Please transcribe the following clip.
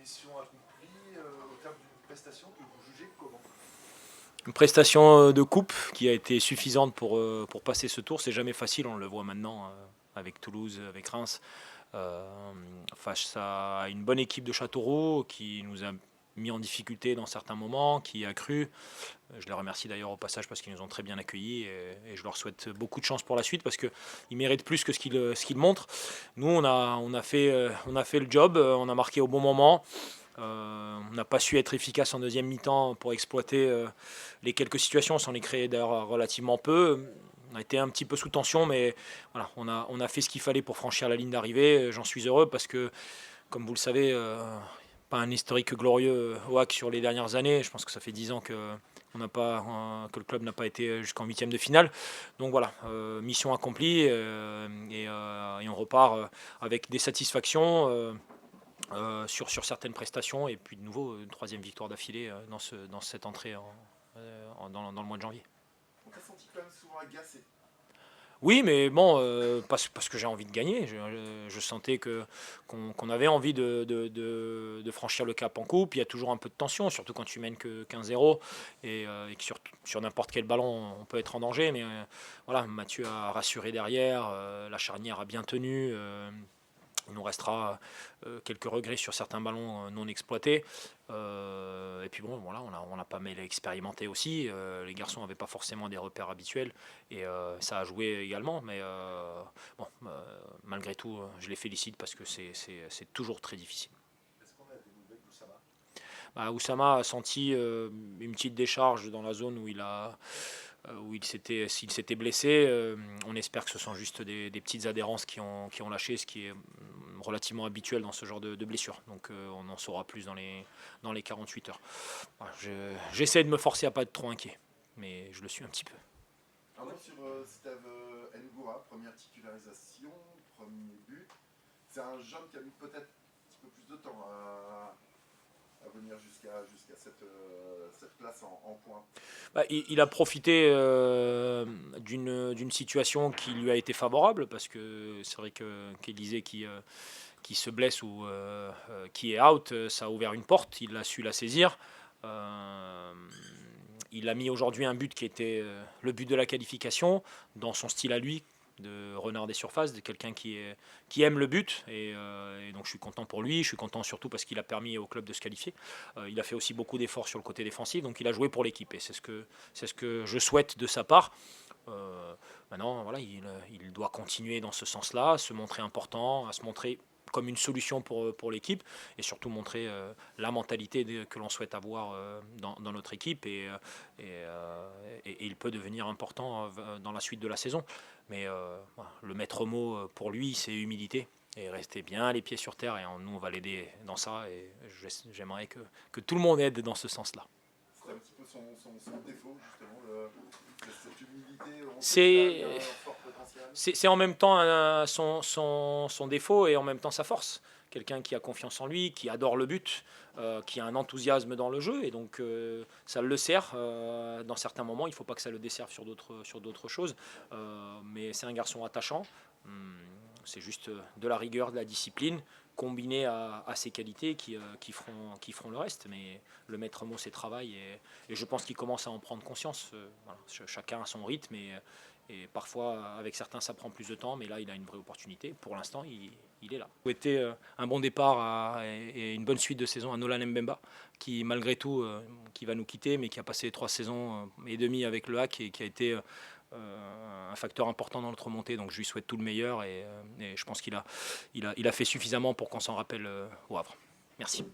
mission accomplie au terme d'une prestation que vous jugez comment? Une prestation de coupe qui a été suffisante pour passer ce tour. C'est jamais facile, on le voit maintenant avec Toulouse, avec Reims, euh, face à une bonne équipe de Châteauroux qui nous a mis en difficulté dans certains moments, qui a cru. Je les remercie d'ailleurs au passage parce qu'ils nous ont très bien accueillis et je leur souhaite beaucoup de chance pour la suite parce qu'ils méritent plus que ce qu'ils montrent. Nous, on a fait le job, on a marqué au bon moment. On n'a pas su être efficace en deuxième mi-temps pour exploiter les quelques situations, on s'en est créé d'ailleurs relativement peu. On a été un petit peu sous tension, mais voilà, on a fait ce qu'il fallait pour franchir la ligne d'arrivée. J'en suis heureux parce que, comme vous le savez, pas un historique glorieux au HAC sur les dernières années. Je pense que ça fait 10 ans que le club n'a pas été jusqu'en huitième de finale. Donc voilà, mission accomplie et on repart avec des satisfactions. Sur certaines prestations et puis de nouveau une troisième victoire d'affilée dans cette entrée dans le mois de janvier. On t'a senti quand même souvent agacé. Oui, mais bon, parce que j'ai envie de gagner. Je sentais qu'on avait envie de franchir le cap en coupe. Il y a toujours un peu de tension, surtout quand tu mènes que 1-0 et que sur n'importe quel ballon, on peut être en danger. Mais voilà, Mathieu a rassuré derrière, la charnière a bien tenu. Il nous restera quelques regrets sur certains ballons non exploités. Et puis bon, voilà, on n'a pas mal expérimenté aussi. Les garçons n'avaient pas forcément des repères habituels et ça a joué également. Mais bon, malgré tout, je les félicite parce que c'est toujours très difficile. Est-ce qu'on a des nouvelles d'Oussama? Oussama a senti une petite décharge dans la zone s'il s'était blessé. On espère que ce sont juste des petites adhérences qui ont lâché, ce qui est relativement habituel dans ce genre de blessure. Donc on en saura plus dans les 48 heures. Voilà, j'essaie de me forcer à pas être trop inquiet, mais je le suis un petit peu. Un mot sur Steve Ngoura, première titularisation, premier but. C'est un jeune qui a mis peut-être un petit peu plus de temps à venir jusqu'à cette place en point. Il a profité d'une situation qui lui a été favorable parce que c'est vrai qu'Élysée qui se blesse ou qui est out, ça a ouvert une porte, il a su la saisir. Il a mis aujourd'hui un but qui était le but de la qualification, dans son style à lui, de renard des surfaces, de quelqu'un qui aime le but. Et donc je suis content pour lui, je suis content surtout parce qu'il a permis au club de se qualifier. Il a fait aussi beaucoup d'efforts sur le côté défensif, donc il a joué pour l'équipe. Et c'est ce que je souhaite de sa part. Maintenant, voilà, il doit continuer dans ce sens-là, se montrer important, à se montrer comme une solution pour l'équipe et surtout montrer la mentalité que l'on souhaite avoir dans notre équipe et il peut devenir important dans la suite de la saison. Mais voilà, le maître mot pour lui, c'est humilité et rester bien les pieds sur terre et nous on va l'aider dans ça et j'aimerais que tout le monde aide dans ce sens-là. C'est un petit peu son défaut justement, cette humilité, on sait qu'il a C'est un fort potentiel. c'est en même temps son défaut et en même temps sa force. Quelqu'un qui a confiance en lui, qui adore le but, qui a un enthousiasme dans le jeu, et donc ça le sert. Dans certains moments, il ne faut pas que ça le desserve sur d'autres choses, mais c'est un garçon attachant. C'est juste de la rigueur, de la discipline, combinée à ses qualités qui feront le reste. Mais le maître mot, c'est travail, et je pense qu'il commence à en prendre conscience. Voilà. Chacun a son rythme, et parfois, avec certains, ça prend plus de temps, mais là, il a une vraie opportunité. Pour l'instant, il est là. Souhaiter un bon départ et une bonne suite de saison à Nolan Mbemba, qui, malgré tout, qui va nous quitter, mais qui a passé 3 saisons et demie avec le HAC et qui a été un facteur important dans notre montée. Donc, je lui souhaite tout le meilleur et je pense qu'il a fait suffisamment pour qu'on s'en rappelle au Havre. Merci.